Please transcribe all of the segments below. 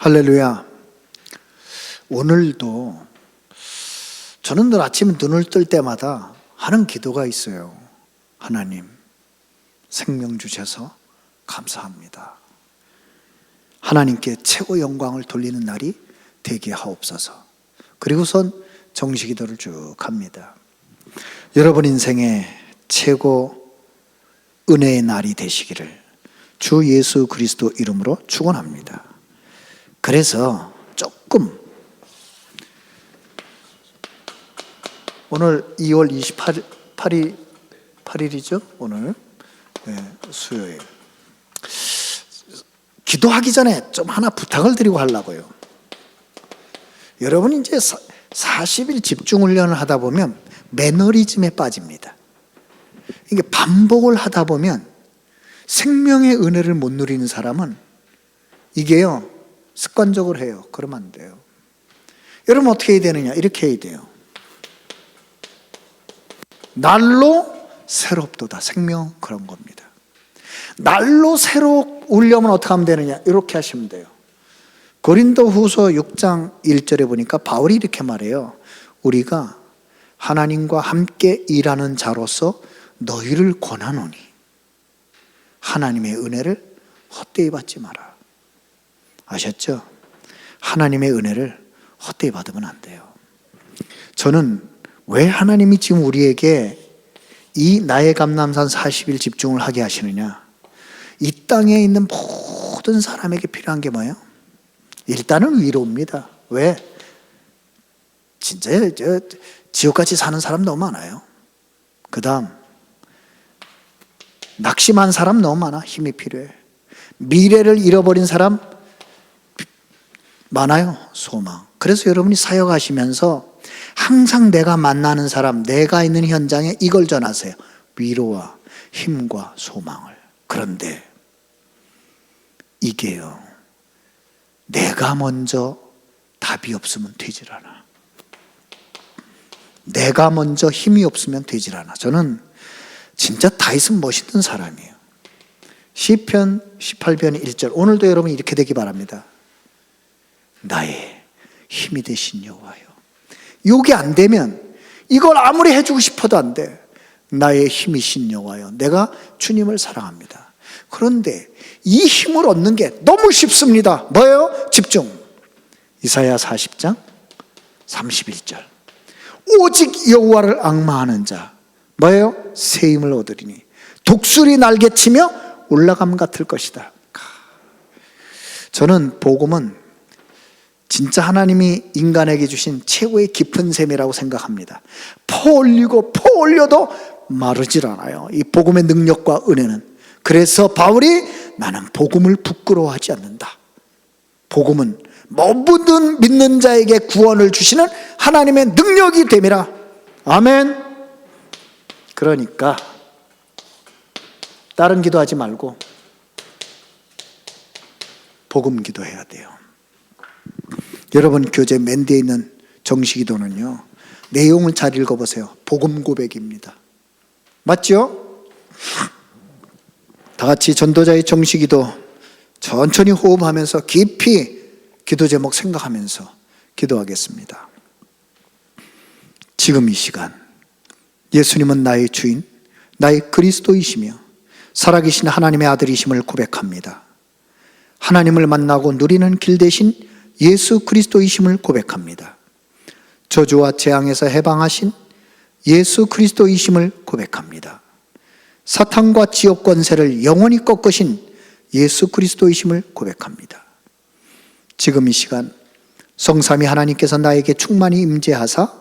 할렐루야. 오늘도 저는 늘 아침에 눈을 뜰 때마다 하는 기도가 있어요. 하나님, 생명 주셔서 감사합니다. 하나님께 최고 영광을 돌리는 날이 되게 하옵소서. 그리고선 정식기도를 쭉 합니다. 여러분 인생의 최고 은혜의 날이 되시기를 주 예수 그리스도 이름으로 축원합니다. 그래서 조금 오늘 2월 28일이죠? 오늘 수요일. 기도하기 전에 좀 하나 부탁을 드리고 하려고요. 여러분이 이제 40일 집중훈련을 하다 보면 매너리즘에 빠집니다. 이게 반복을 하다 보면 생명의 은혜를 못 누리는 사람은 이게요, 습관적으로 해요. 그러면 안 돼요. 여러분 어떻게 해야 되느냐? 이렇게 해야 돼요. 날로 새롭도다. 생명 그런 겁니다. 날로 새로 울려면 어떻게 하면 되느냐? 이렇게 하시면 돼요. 고린도후서 6장 1절에 보니까 바울이 이렇게 말해요. 우리가 하나님과 함께 일하는 자로서 너희를 권하노니 하나님의 은혜를 헛되이 받지 마라. 아셨죠? 하나님의 은혜를 헛되이 받으면 안 돼요. 저는 왜 하나님이 지금 우리에게 이 나의 감람산 40일 집중을 하게 하시느냐? 이 땅에 있는 모든 사람에게 필요한 게 뭐예요? 일단은 위로입니다. 왜? 진짜 지옥같이 사는 사람 너무 많아요. 그 다음 낙심한 사람 너무 많아. 힘이 필요해. 미래를 잃어버린 사람 많아요. 소망. 그래서 여러분이 사역하시면서 항상 내가 만나는 사람, 내가 있는 현장에 이걸 전하세요. 위로와 힘과 소망을. 그런데 이게요, 내가 먼저 답이 없으면 되질 않아. 내가 먼저 힘이 없으면 되질 않아. 저는 진짜 다윗은 멋있는 사람이에요. 시편 18편 1절. 오늘도 여러분 이렇게 되기 바랍니다. 나의 힘이 되신 여호와여. 이게 안 되면 이걸 아무리 해주고 싶어도 안 돼. 나의 힘이신 여호와여. 내가 주님을 사랑합니다. 그런데 이 힘을 얻는 게 너무 쉽습니다. 뭐예요? 집중. 이사야 40장 31절. 오직 여호와를 앙마하는 자 뭐예요? 새 힘을 얻으리니 독수리 날개치며 올라감 같을 것이다. 저는 복음은 진짜 하나님이 인간에게 주신 최고의 깊은 셈이라고 생각합니다. 퍼 올려도 마르질 않아요. 이 복음의 능력과 은혜는. 그래서 바울이 나는 복음을 부끄러워하지 않는다. 복음은 모든 믿는 자에게 구원을 주시는 하나님의 능력이 됨이라. 아멘. 그러니까 다른 기도하지 말고 복음 기도해야 돼요. 여러분 교재 맨 뒤에 있는 정식기도는요, 내용을 잘 읽어보세요. 복음 고백입니다. 맞죠? 다 같이 전도자의 정식기도 천천히 호흡하면서 깊이 기도 제목 생각하면서 기도하겠습니다. 지금 이 시간 예수님은 나의 주인, 나의 그리스도이시며 살아계신 하나님의 아들이심을 고백합니다. 하나님을 만나고 누리는 길 대신 예수 그리스도이심을 고백합니다. 저주와 재앙에서 해방하신 예수 그리스도이심을 고백합니다. 사탄과 지옥 권세를 영원히 꺾으신 예수 그리스도이심을 고백합니다. 지금 이 시간 성삼위 하나님께서 나에게 충만히 임재하사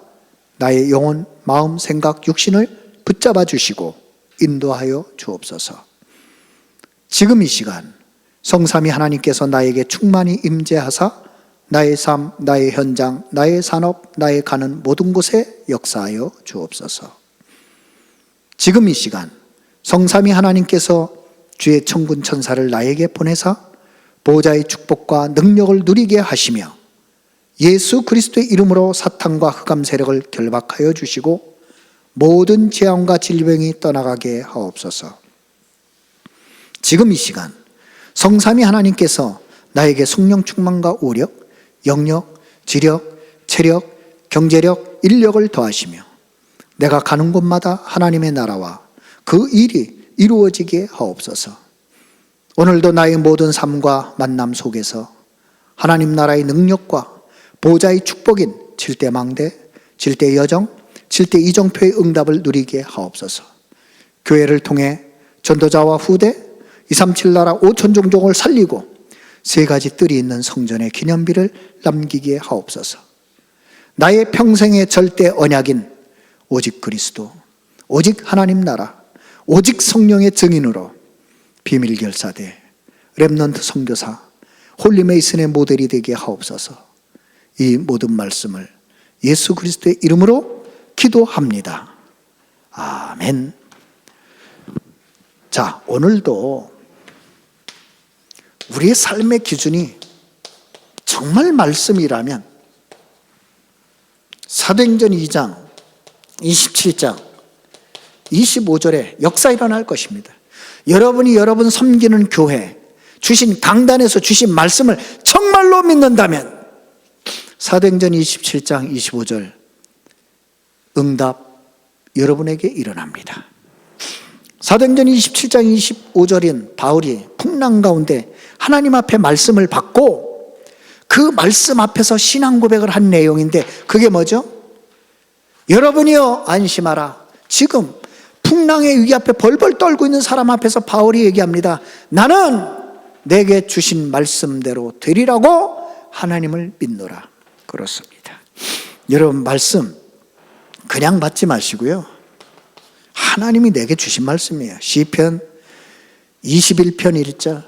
나의 영혼, 마음, 생각, 육신을 붙잡아 주시고 인도하여 주옵소서. 지금 이 시간 성삼위 하나님께서 나에게 충만히 임재하사 나의 삶, 나의 현장, 나의 산업, 나의 가는 모든 곳에 역사하여 주옵소서. 지금 이 시간 성삼위 하나님께서 주의 천군 천사를 나에게 보내사 보호자의 축복과 능력을 누리게 하시며 예수 그리스도의 이름으로 사탄과 흑암 세력을 결박하여 주시고 모든 재앙과 질병이 떠나가게 하옵소서. 지금 이 시간 성삼위 하나님께서 나에게 성령 충만과 오력, 영력, 지력, 체력, 경제력, 인력을 더하시며 내가 가는 곳마다 하나님의 나라와 그 일이 이루어지게 하옵소서. 오늘도 나의 모든 삶과 만남 속에서 하나님 나라의 능력과 보좌의 축복인 칠대망대, 칠대여정, 칠대이정표의 응답을 누리게 하옵소서. 교회를 통해 전도자와 후대, 237 나라 5천 종족을 살리고 세 가지 뜰이 있는 성전의 기념비를 남기게 하옵소서. 나의 평생의 절대 언약인 오직 그리스도, 오직 하나님 나라, 오직 성령의 증인으로 비밀결사대, 렘넌트 선교사, 홀리메이슨의 모델이 되게 하옵소서. 이 모든 말씀을 예수 그리스도의 이름으로 기도합니다. 아멘. 자, 오늘도 우리의 삶의 기준이 정말 말씀이라면 사도행전 2장 27장 25절에 역사 일어날 것입니다. 여러분이 여러분 섬기는 교회 주신 강단에서 주신 말씀을 정말로 믿는다면 사도행전 27장 25절 응답 여러분에게 일어납니다. 사도행전 27장 25절인 바울이 풍랑 가운데 하나님 앞에 말씀을 받고 그 말씀 앞에서 신앙 고백을 한 내용인데 그게 뭐죠? 여러분이여 안심하라. 지금 풍랑의 위기 앞에 벌벌 떨고 있는 사람 앞에서 바울이 얘기합니다. 나는 내게 주신 말씀대로 되리라고 하나님을 믿노라. 그렇습니다. 여러분 말씀 그냥 받지 마시고요. 하나님이 내게 주신 말씀이에요. 시편 21편 1절.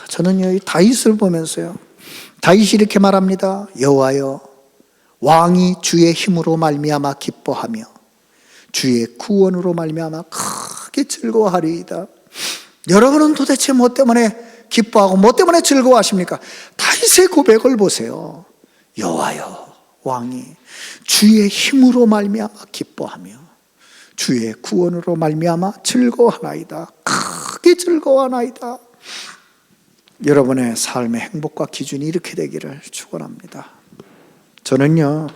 저는요 이 다윗을 보면서요. 다윗이 이렇게 말합니다. 여호와여 왕이 주의 힘으로 말미암아 기뻐하며 주의 구원으로 말미암아 크게 즐거워하리이다. 여러분은 도대체 뭐 때문에 기뻐하고 뭐 때문에 즐거워하십니까? 다윗의 고백을 보세요. 여호와여 왕이 주의 힘으로 말미암아 기뻐하며 주의 구원으로 말미암아 즐거워하나이다. 크게 즐거워하나이다. 여러분의 삶의 행복과 기준이 이렇게 되기를 축원합니다. 저는요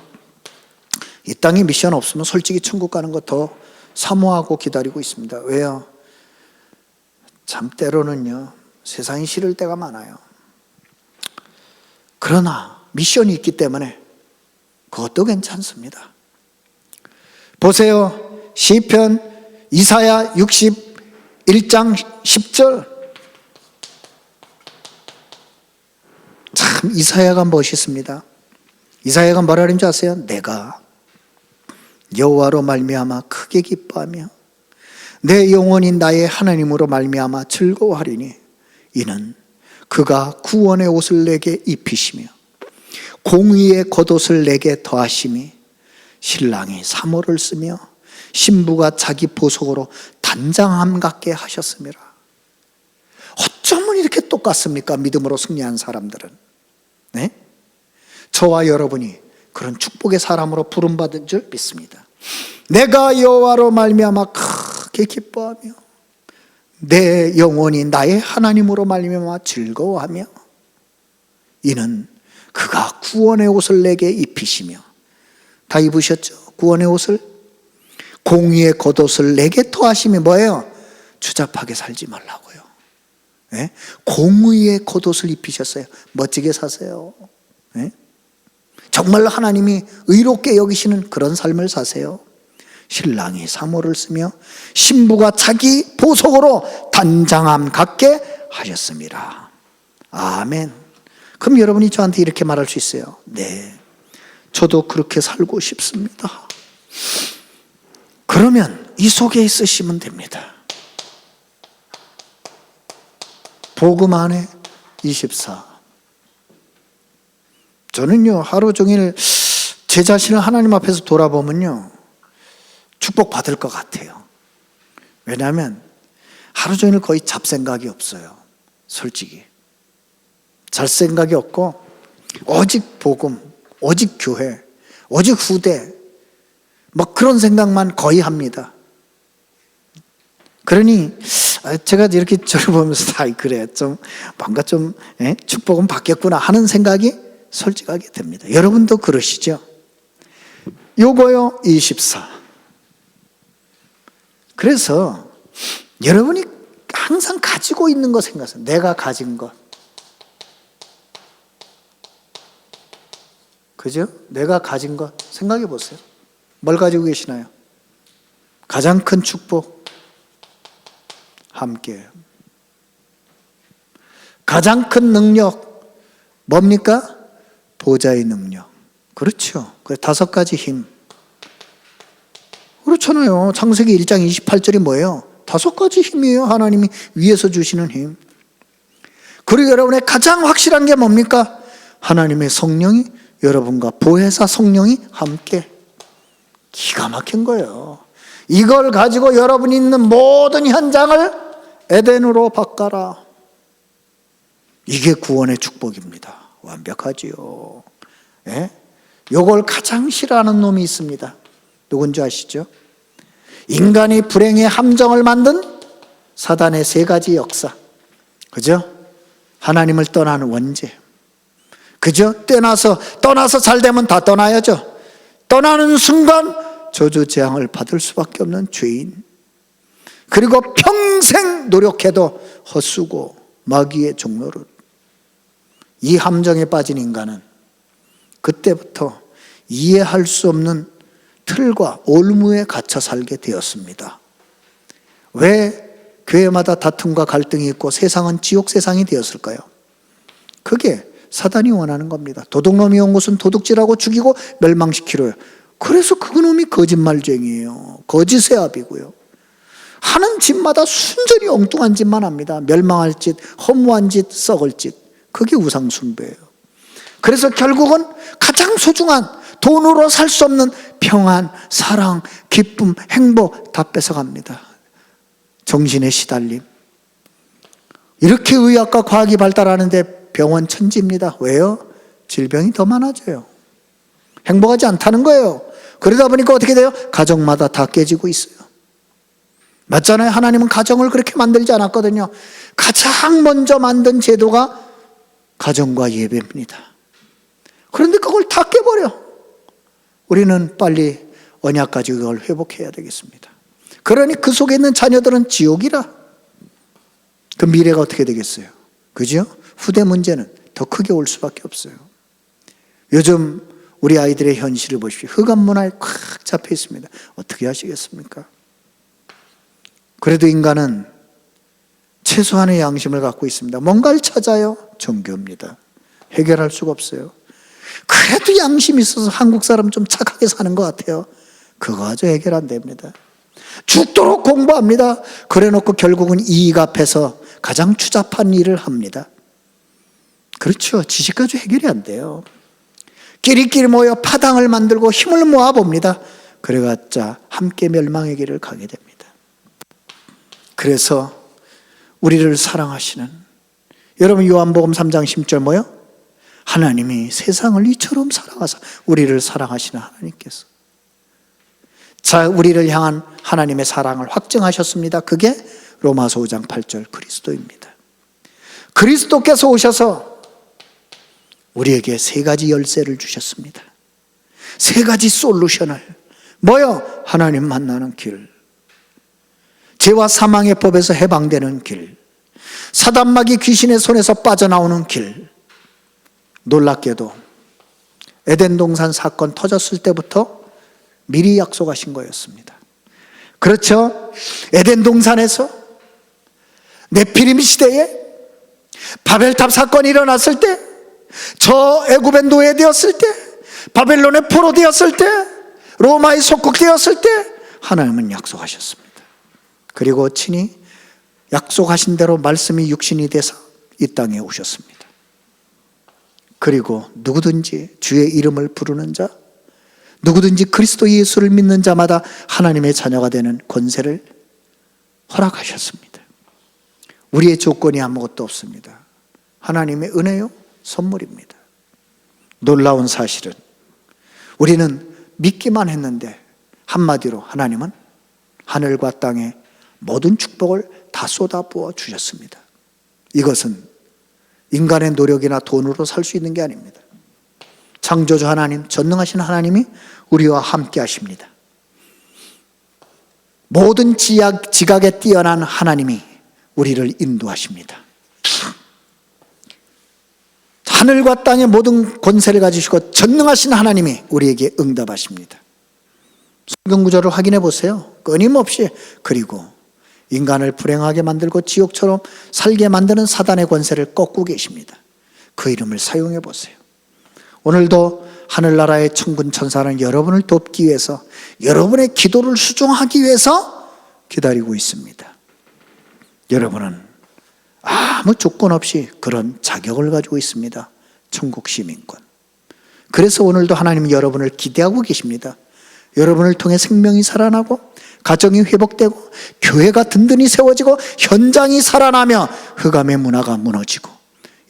이 땅에 미션 없으면 솔직히 천국 가는 거 더 사모하고 기다리고 있습니다. 왜요? 참 때로는요 세상이 싫을 때가 많아요. 그러나 미션이 있기 때문에 그것도 괜찮습니다. 보세요. 시편 이사야 61장 10절. 참 이사야가 멋있습니다. 이사야가 뭐라 그런지 아세요? 내가 여호와로 말미암아 크게 기뻐하며 내 영혼이 나의 하나님으로 말미암아 즐거워하리니 이는 그가 구원의 옷을 내게 입히시며 공의의 겉옷을 내게 더하심이 신랑이 사모를 쓰며 신부가 자기 보석으로 단장함 같게 하셨음이라. 어쩌면 이렇게 똑같습니까? 믿음으로 승리한 사람들은. 네? 저와 여러분이 그런 축복의 사람으로 부름받은 줄 믿습니다. 내가 여호와로 말미암아 크게 기뻐하며 내 영혼이 나의 하나님으로 말미암아 즐거워하며 이는 그가 구원의 옷을 내게 입히시며 다 입으셨죠? 구원의 옷을 공의의 겉옷을 내게 더하시며 뭐예요? 추잡하게 살지 말라고요. 네? 공의의 겉옷을 입히셨어요. 멋지게 사세요. 네? 정말 하나님이 의롭게 여기시는 그런 삶을 사세요. 신랑이 사모를 쓰며 신부가 자기 보석으로 단장함 같게 하셨습니다. 아멘. 그럼 여러분이 저한테 이렇게 말할 수 있어요. 네, 저도 그렇게 살고 싶습니다. 그러면 이 속에 있으시면 됩니다. 복음 안에 24. 저는요 하루 종일 제 자신을 하나님 앞에서 돌아보면요 축복 받을 것 같아요. 왜냐하면 하루 종일 거의 잡생각이 없어요. 솔직히 잘 생각이 없고 오직 복음, 오직 교회, 오직 후대 뭐 그런 생각만 거의 합니다. 그러니 제가 이렇게 저를 보면서 그래 좀 뭔가 좀 축복은 바뀌었구나 하는 생각이 솔직하게 듭니다. 여러분도 그러시죠? 요거요 24. 그래서 여러분이 항상 가지고 있는 거 생각하세요. 내가 가진 것. 그죠? 내가 가진 것 생각해 보세요. 뭘 가지고 계시나요? 가장 큰 축복 함께해요. 가장 큰 능력 뭡니까? 보좌의 능력. 그렇죠. 그 5가지 힘. 그렇잖아요. 창세기 1장 28절이 뭐예요? 5가지 힘이에요. 하나님이 위에서 주시는 힘. 그리고 여러분의 가장 확실한 게 뭡니까? 하나님의 성령이 여러분과 보혜사 성령이 함께. 기가 막힌 거예요. 이걸 가지고 여러분이 있는 모든 현장을 에덴으로 바꿔라. 이게 구원의 축복입니다. 완벽하지요. 예? 요걸 가장 싫어하는 놈이 있습니다. 누군지 아시죠? 인간이 불행의 함정을 만든 사단의 3가지 역사. 그죠? 하나님을 떠나는 원죄. 그죠? 떠나서 잘 되면 다 떠나야죠. 떠나는 순간 저주 재앙을 받을 수밖에 없는 죄인. 그리고 평생 노력해도 헛수고 마귀의 종노릇. 이 함정에 빠진 인간은 그때부터 이해할 수 없는 틀과 올무에 갇혀 살게 되었습니다. 왜 교회마다 다툼과 갈등이 있고 세상은 지옥 세상이 되었을까요? 그게 사단이 원하는 겁니다. 도둑놈이 온 곳은 도둑질하고 죽이고 멸망시키려요. 그래서 그놈이 거짓말쟁이에요. 거짓의 압이고요. 하는 짓마다 순전히 엉뚱한 짓만 합니다. 멸망할 짓, 허무한 짓, 썩을 짓. 그게 우상숭배예요. 그래서 결국은 가장 소중한 돈으로 살 수 없는 평안, 사랑, 기쁨, 행복 다 뺏어갑니다. 정신의 시달림. 이렇게 의학과 과학이 발달하는데 병원 천지입니다. 왜요? 질병이 더 많아져요. 행복하지 않다는 거예요. 그러다 보니까 어떻게 돼요? 가정마다 다 깨지고 있어요. 맞잖아요. 하나님은 가정을 그렇게 만들지 않았거든요. 가장 먼저 만든 제도가 가정과 예배입니다. 그런데 그걸 다 깨버려. 우리는 빨리 언약 가지고 그걸 회복해야 되겠습니다. 그러니 그 속에 있는 자녀들은 지옥이라. 그 미래가 어떻게 되겠어요? 그죠? 후대 문제는 더 크게 올 수밖에 없어요. 요즘 우리 아이들의 현실을 보십시오. 흑암 문화에 꽉 잡혀 있습니다. 어떻게 하시겠습니까? 그래도 인간은 최소한의 양심을 갖고 있습니다. 뭔가를 찾아요? 종교입니다. 해결할 수가 없어요. 그래도 양심이 있어서 한국 사람 좀 착하게 사는 것 같아요. 그거 아주 해결 안 됩니다. 죽도록 공부합니다. 그래 놓고 결국은 이익 앞에서 가장 추잡한 일을 합니다. 그렇죠. 지식 가지고 해결이 안 돼요. 끼리끼리 모여 파당을 만들고 힘을 모아봅니다. 그래봤자 함께 멸망의 길을 가게 됩니다. 그래서 우리를 사랑하시는, 여러분 요한복음 3장 10절 뭐요? 하나님이 세상을 이처럼 사랑하사, 우리를 사랑하시는 하나님께서, 자, 우리를 향한 하나님의 사랑을 확증하셨습니다. 그게 로마서 5장 8절 그리스도입니다. 그리스도께서 오셔서 우리에게 3가지 열쇠를 주셨습니다. 3가지 솔루션을. 뭐요? 하나님 만나는 길, 죄와 사망의 법에서 해방되는 길, 사단마귀 귀신의 손에서 빠져나오는 길. 놀랍게도 에덴 동산 사건 터졌을 때부터 미리 약속하신 거였습니다. 그렇죠? 에덴 동산에서 네피림 시대에 바벨탑 사건이 일어났을 때, 저 애굽에 노예되었을 때, 바벨론의 포로되었을 때, 로마의 속국되었을 때 하나님은 약속하셨습니다. 그리고 친히 약속하신 대로 말씀이 육신이 돼서 이 땅에 오셨습니다. 그리고 누구든지 주의 이름을 부르는 자, 누구든지 그리스도 예수를 믿는 자마다 하나님의 자녀가 되는 권세를 허락하셨습니다. 우리의 조건이 아무것도 없습니다. 하나님의 은혜요, 선물입니다. 놀라운 사실은 우리는 믿기만 했는데 한마디로 하나님은 하늘과 땅의 모든 축복을 다 다 쏟아부어 주셨습니다. 이것은 인간의 노력이나 돈으로 살 수 있는 게 아닙니다. 창조주 하나님, 전능하신 하나님이 우리와 함께 하십니다. 모든 지각에 뛰어난 하나님이 우리를 인도하십니다. 하늘과 땅의 모든 권세를 가지시고 전능하신 하나님이 우리에게 응답하십니다. 성경 구절을 확인해 보세요. 끊임없이. 그리고 인간을 불행하게 만들고 지옥처럼 살게 만드는 사단의 권세를 꺾고 계십니다. 그 이름을 사용해 보세요. 오늘도 하늘나라의 천군 천사는 여러분을 돕기 위해서, 여러분의 기도를 수종하기 위해서 기다리고 있습니다. 여러분은 아무 조건 없이 그런 자격을 가지고 있습니다. 천국 시민권. 그래서 오늘도 하나님은 여러분을 기대하고 계십니다. 여러분을 통해 생명이 살아나고, 가정이 회복되고, 교회가 든든히 세워지고, 현장이 살아나며 흑암의 문화가 무너지고,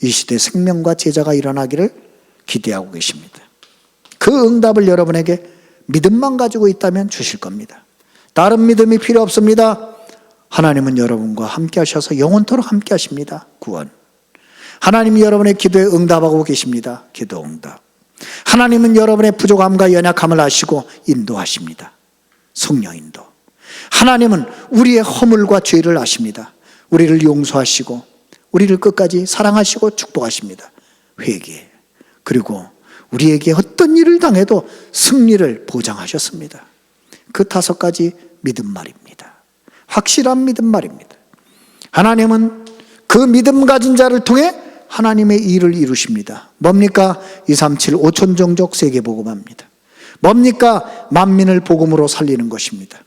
이 시대에 생명과 제자가 일어나기를 기대하고 계십니다. 그 응답을 여러분에게 믿음만 가지고 있다면 주실 겁니다. 다른 믿음이 필요 없습니다. 하나님은 여러분과 함께 하셔서 영원토록 함께 하십니다. 구원. 하나님이 여러분의 기도에 응답하고 계십니다. 기도 응답. 하나님은 여러분의 부족함과 연약함을 아시고 인도하십니다. 성령 인도. 하나님은 우리의 허물과 죄를 아십니다. 우리를 용서하시고 우리를 끝까지 사랑하시고 축복하십니다. 회개. 그리고 우리에게 어떤 일을 당해도 승리를 보장하셨습니다. 그 5가지 믿음 말입니다. 확실한 믿음 말입니다. 하나님은 그 믿음 가진 자를 통해 하나님의 일을 이루십니다. 뭡니까? 237 5천 종족 세계복음합니다. 뭡니까? 만민을 복음으로 살리는 것입니다.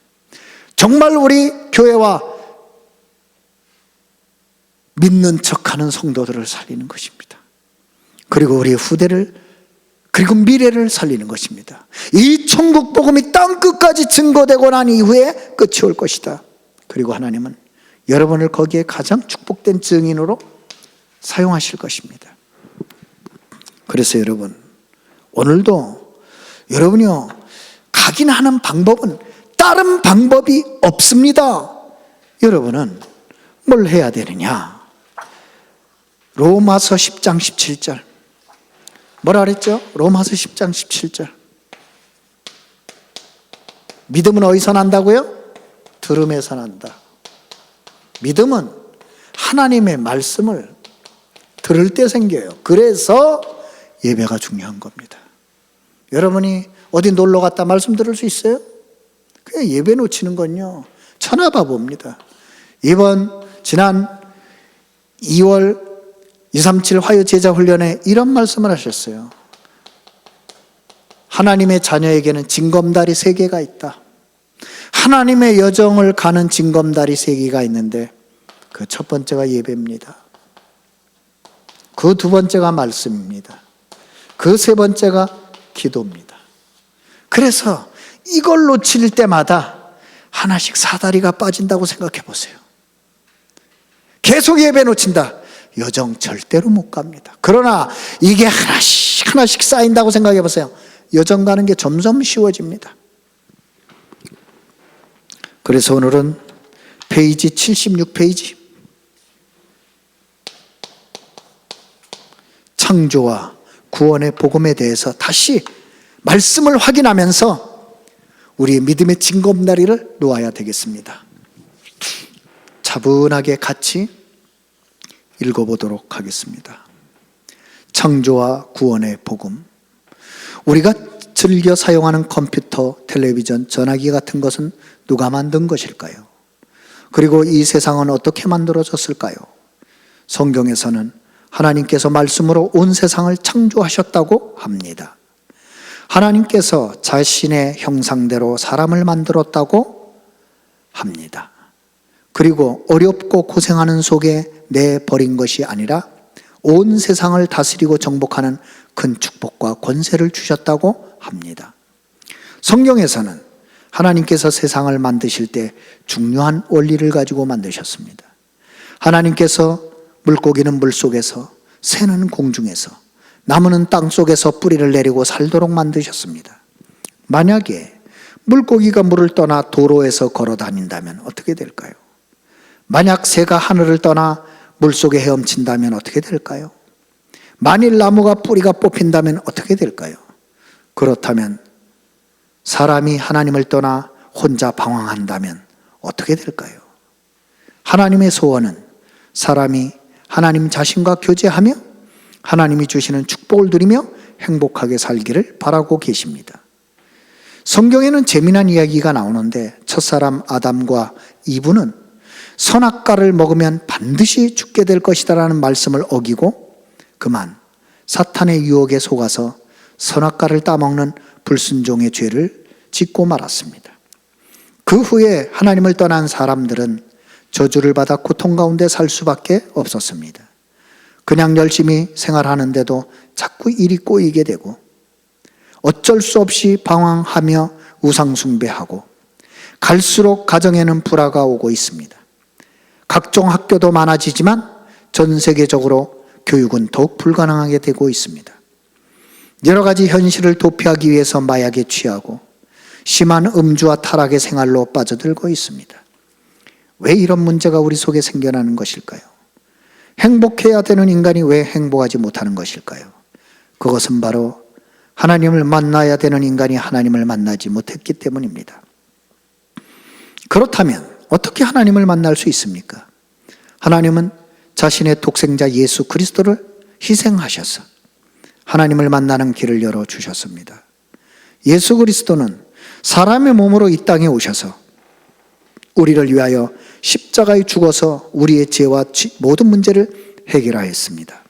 정말 우리 교회와 믿는 척하는 성도들을 살리는 것입니다. 그리고 우리의 후대를, 그리고 미래를 살리는 것입니다. 이 천국 복음이 땅 끝까지 증거되고 난 이후에 끝이 올 것이다. 그리고 하나님은 여러분을 거기에 가장 축복된 증인으로 사용하실 것입니다. 그래서 여러분, 오늘도 여러분이요, 가긴 하는 방법은 다른 방법이 없습니다. 여러분은 뭘 해야 되느냐? 로마서 10장 17절. 뭐라 그랬죠? 로마서 10장 17절. 믿음은 어디서 난다고요? 들음에서 난다. 믿음은 하나님의 말씀을 들을 때 생겨요. 그래서 예배가 중요한 겁니다. 여러분이 어디 놀러 갔다 말씀 들을 수 있어요? 그냥 예배 놓치는 건요, 천하바보입니다. 지난 2월 237 화요 제자 훈련에 이런 말씀을 하셨어요. 하나님의 자녀에게는 징검다리 3개가 있다. 하나님의 여정을 가는 징검다리 3개가 있는데 그 첫 번째가 예배입니다. 그 2번째가 말씀입니다. 그 3번째가 기도입니다. 그래서 이걸 놓칠 때마다 하나씩 사다리가 빠진다고 생각해 보세요. 계속 예배 놓친다. 여정 절대로 못 갑니다. 그러나 이게 하나씩 쌓인다고 생각해 보세요. 여정 가는 게 점점 쉬워집니다. 그래서 오늘은 페이지 76페이지, 창조와 구원의 복음에 대해서 다시 말씀을 확인하면서 우리의 믿음의 징검다리를 놓아야 되겠습니다. 차분하게 같이 읽어보도록 하겠습니다. 창조와 구원의 복음. 우리가 즐겨 사용하는 컴퓨터, 텔레비전, 전화기 같은 것은 누가 만든 것일까요? 그리고 이 세상은 어떻게 만들어졌을까요? 성경에서는 하나님께서 말씀으로 온 세상을 창조하셨다고 합니다. 하나님께서 자신의 형상대로 사람을 만들었다고 합니다. 그리고 어렵고 고생하는 속에 내버린 것이 아니라 온 세상을 다스리고 정복하는 큰 축복과 권세를 주셨다고 합니다. 성경에서는 하나님께서 세상을 만드실 때 중요한 원리를 가지고 만드셨습니다. 하나님께서 물고기는 물속에서, 새는 공중에서, 나무는 땅속에서 뿌리를 내리고 살도록 만드셨습니다. 만약에 물고기가 물을 떠나 도로에서 걸어 다닌다면 어떻게 될까요? 만약 새가 하늘을 떠나 물속에 헤엄친다면 어떻게 될까요? 만일 나무가 뿌리가 뽑힌다면 어떻게 될까요? 그렇다면 사람이 하나님을 떠나 혼자 방황한다면 어떻게 될까요? 하나님의 소원은 사람이 하나님 자신과 교제하며 하나님이 주시는 축복을 누리며 행복하게 살기를 바라고 계십니다. 성경에는 재미난 이야기가 나오는데 첫사람 아담과 이브는 선악과를 먹으면 반드시 죽게 될 것이다라는 말씀을 어기고 그만 사탄의 유혹에 속아서 선악과를 따먹는 불순종의 죄를 짓고 말았습니다. 그 후에 하나님을 떠난 사람들은 저주를 받아 고통 가운데 살 수밖에 없었습니다. 그냥 열심히 생활하는데도 자꾸 일이 꼬이게 되고 어쩔 수 없이 방황하며 우상숭배하고 갈수록 가정에는 불화가 오고 있습니다. 각종 학교도 많아지지만 전 세계적으로 교육은 더욱 불가능하게 되고 있습니다. 여러 가지 현실을 도피하기 위해서 마약에 취하고 심한 음주와 타락의 생활로 빠져들고 있습니다. 왜 이런 문제가 우리 속에 생겨나는 것일까요? 행복해야 되는 인간이 왜 행복하지 못하는 것일까요? 그것은 바로 하나님을 만나야 되는 인간이 하나님을 만나지 못했기 때문입니다. 그렇다면 어떻게 하나님을 만날 수 있습니까? 하나님은 자신의 독생자 예수 그리스도를 희생하셔서 하나님을 만나는 길을 열어주셨습니다. 예수 그리스도는 사람의 몸으로 이 땅에 오셔서 우리를 위하여 십자가에 죽어서 우리의 죄와 모든 문제를 해결하였습니다.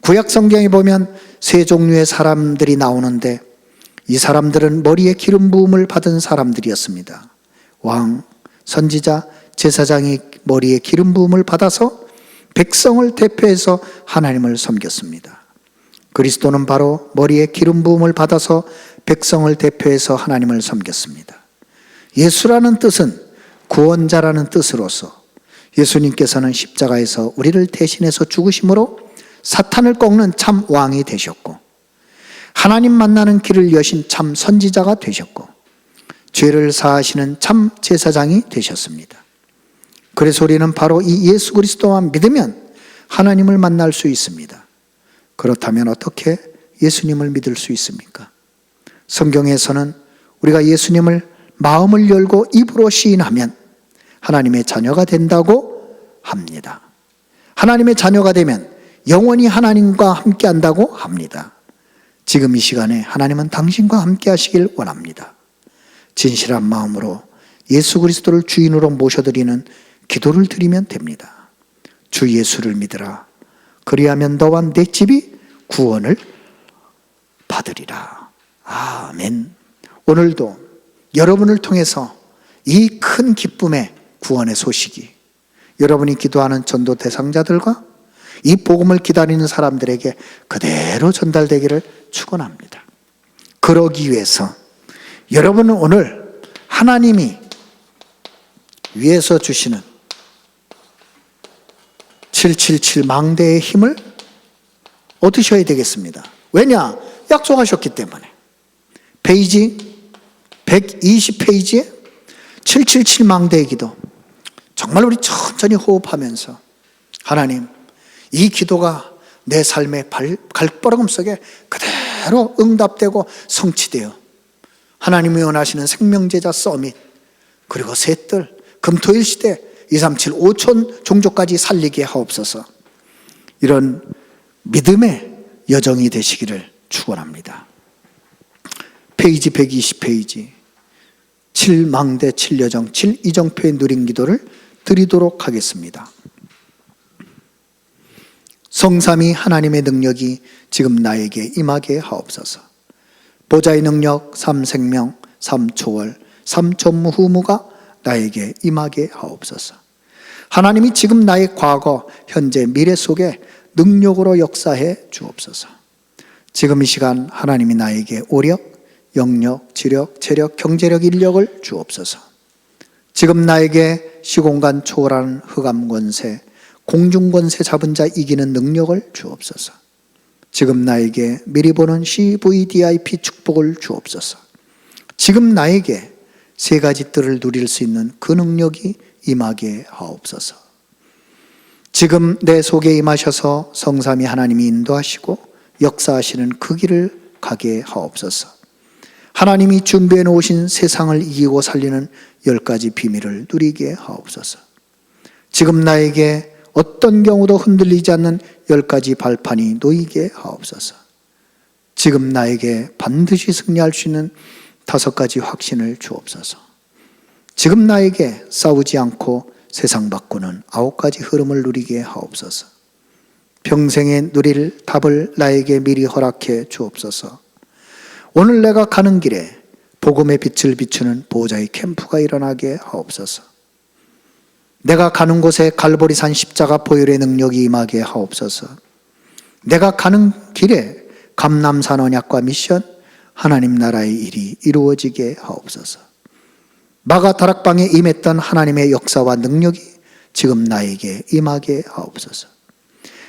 구약 성경에 보면 세 종류의 사람들이 나오는데 이 사람들은 머리에 기름 부음을 받은 사람들이었습니다. 왕, 선지자, 제사장이 머리에 기름 부음을 받아서 백성을 대표해서 하나님을 섬겼습니다. 그리스도는 바로 머리에 기름 부음을 받아서 백성을 대표해서 하나님을 섬겼습니다. 예수라는 뜻은 구원자라는 뜻으로서 예수님께서는 십자가에서 우리를 대신해서 죽으심으로 사탄을 꺾는 참 왕이 되셨고 하나님 만나는 길을 여신 참 선지자가 되셨고 죄를 사하시는 참 제사장이 되셨습니다. 그래서 우리는 바로 이 예수 그리스도만 믿으면 하나님을 만날 수 있습니다. 그렇다면 어떻게 예수님을 믿을 수 있습니까? 성경에서는 우리가 예수님을 마음을 열고 입으로 시인하면 하나님의 자녀가 된다고 합니다. 하나님의 자녀가 되면 영원히 하나님과 함께 한다고 합니다. 지금 이 시간에 하나님은 당신과 함께 하시길 원합니다. 진실한 마음으로 예수 그리스도를 주인으로 모셔드리는 기도를 드리면 됩니다. 주 예수를 믿으라. 그리하면 너와 내 집이 구원을 받으리라. 아멘. 오늘도 여러분을 통해서 이 큰 기쁨의 구원의 소식이 여러분이 기도하는 전도 대상자들과 이 복음을 기다리는 사람들에게 그대로 전달되기를 축원합니다. 그러기 위해서 여러분은 오늘 하나님이 위에서 주시는 777 망대의 힘을 얻으셔야 되겠습니다. 왜냐? 약속하셨기 때문에. 페이지 120페이지에 777 망대의 기도. 정말 우리 천천히 호흡하면서 하나님, 이 기도가 내 삶의 갈버름 속에 그대로 응답되고 성취되어 하나님이 원하시는 생명제자 서밋 그리고 셋들 금토일 시대 237 5천 종족까지 살리게 하옵소서. 이런 믿음의 여정이 되시기를 축원합니다. 페이지 120페이지 7망대 7여정 7이정표의 누린 기도를 드리도록 하겠습니다. 성삼위 하나님의 능력이 지금 나에게 임하게 하옵소서. 보좌의 능력, 삼생명, 삼초월, 삼천무후무가 나에게 임하게 하옵소서. 하나님이 지금 나의 과거, 현재, 미래 속에 능력으로 역사해 주옵소서. 지금 이 시간 하나님이 나에게 오력, 영력, 지력, 체력, 경제력, 인력을 주옵소서. 지금 나에게 시공간 초월하는 흑암 권세, 공중 권세 잡은 자 이기는 능력을 주옵소서. 지금 나에게 미리 보는 CVDIP 축복을 주옵소서. 지금 나에게 세 가지 뜰을 누릴 수 있는 그 능력이 임하게 하옵소서. 지금 내 속에 임하셔서 성삼위 하나님이 인도하시고 역사하시는 그 길을 가게 하옵소서. 하나님이 준비해 놓으신 세상을 이기고 살리는 10가지 비밀을 누리게 하옵소서. 지금 나에게 어떤 경우도 흔들리지 않는 10가지 발판이 놓이게 하옵소서. 지금 나에게 반드시 승리할 수 있는 5가지 확신을 주옵소서. 지금 나에게 싸우지 않고 세상 바꾸는 9가지 흐름을 누리게 하옵소서. 평생에 누릴 답을 나에게 미리 허락해 주옵소서. 오늘 내가 가는 길에 복음의 빛을 비추는 보호자의 캠프가 일어나게 하옵소서. 내가 가는 곳에 갈보리산 십자가 보혈의 능력이 임하게 하옵소서. 내가 가는 길에 감람산 언약과 미션, 하나님 나라의 일이 이루어지게 하옵소서. 마가 다락방에 임했던 하나님의 역사와 능력이 지금 나에게 임하게 하옵소서.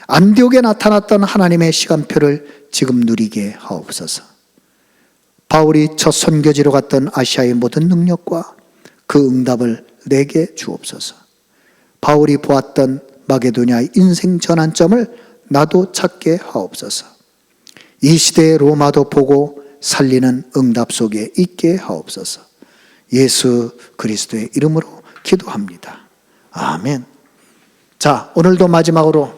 안디옥에 나타났던 하나님의 시간표를 지금 누리게 하옵소서. 바울이 첫 선교지로 갔던 아시아의 모든 능력과 그 응답을 내게 주옵소서. 바울이 보았던 마게도냐의 인생 전환점을 나도 찾게 하옵소서. 이 시대의 로마도 보고 살리는 응답 속에 있게 하옵소서. 예수 그리스도의 이름으로 기도합니다. 아멘. 자, 오늘도 마지막으로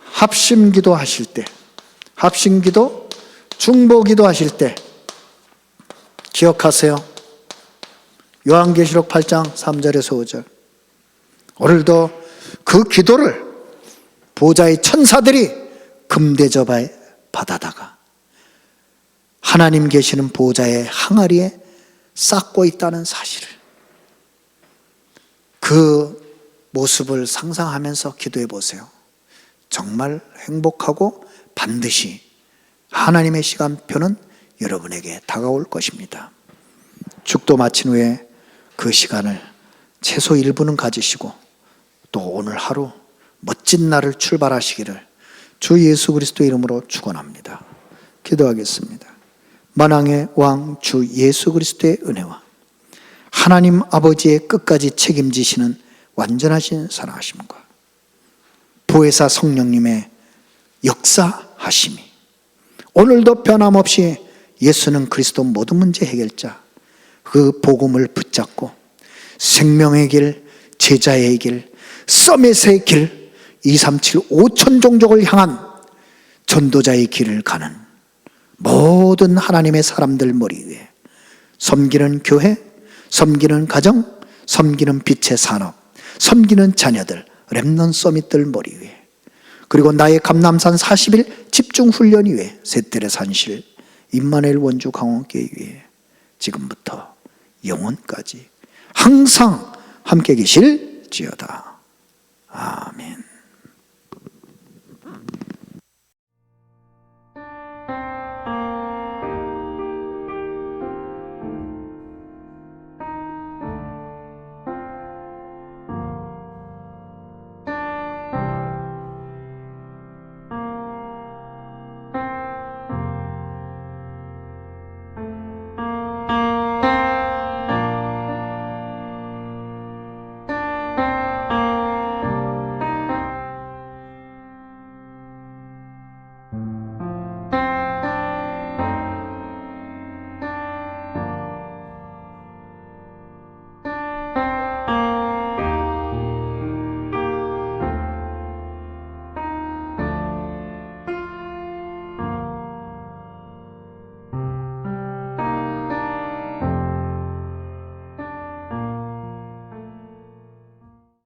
합심기도 하실 때, 합심기도, 중보기도 하실 때 기억하세요. 요한계시록 8장 3절에서 5절. 오늘도 그 기도를 보좌의 천사들이 금대접에 받아다가 하나님 계시는 보좌의 항아리에 쌓고 있다는 사실을, 그 모습을 상상하면서 기도해 보세요. 정말 행복하고 반드시 하나님의 시간표는 여러분에게 다가올 것입니다. 축도 마친 후에 그 시간을 최소 1분은 가지시고 또 오늘 하루 멋진 날을 출발하시기를 주 예수 그리스도 이름으로 축원합니다. 기도하겠습니다. 만왕의 왕 주 예수 그리스도의 은혜와 하나님 아버지의 끝까지 책임지시는 완전하신 사랑하심과 보혜사 성령님의 역사하심이 오늘도 변함없이 예수는 그리스도 모든 문제 해결자, 그 복음을 붙잡고 생명의 길, 제자의 길, 서밋의 길, 237 5천 종족을 향한 전도자의 길을 가는 모든 하나님의 사람들 머리 위에 섬기는 교회, 섬기는 가정, 섬기는 빛의 산업, 섬기는 자녀들, 렘넌트 서밋들 머리 위에, 그리고 나의 감람산 40일 집중훈련 위에 셋들의 산실 임마누엘 원주 강원교회 위에 지금부터 영원까지 항상 함께 계실지어다.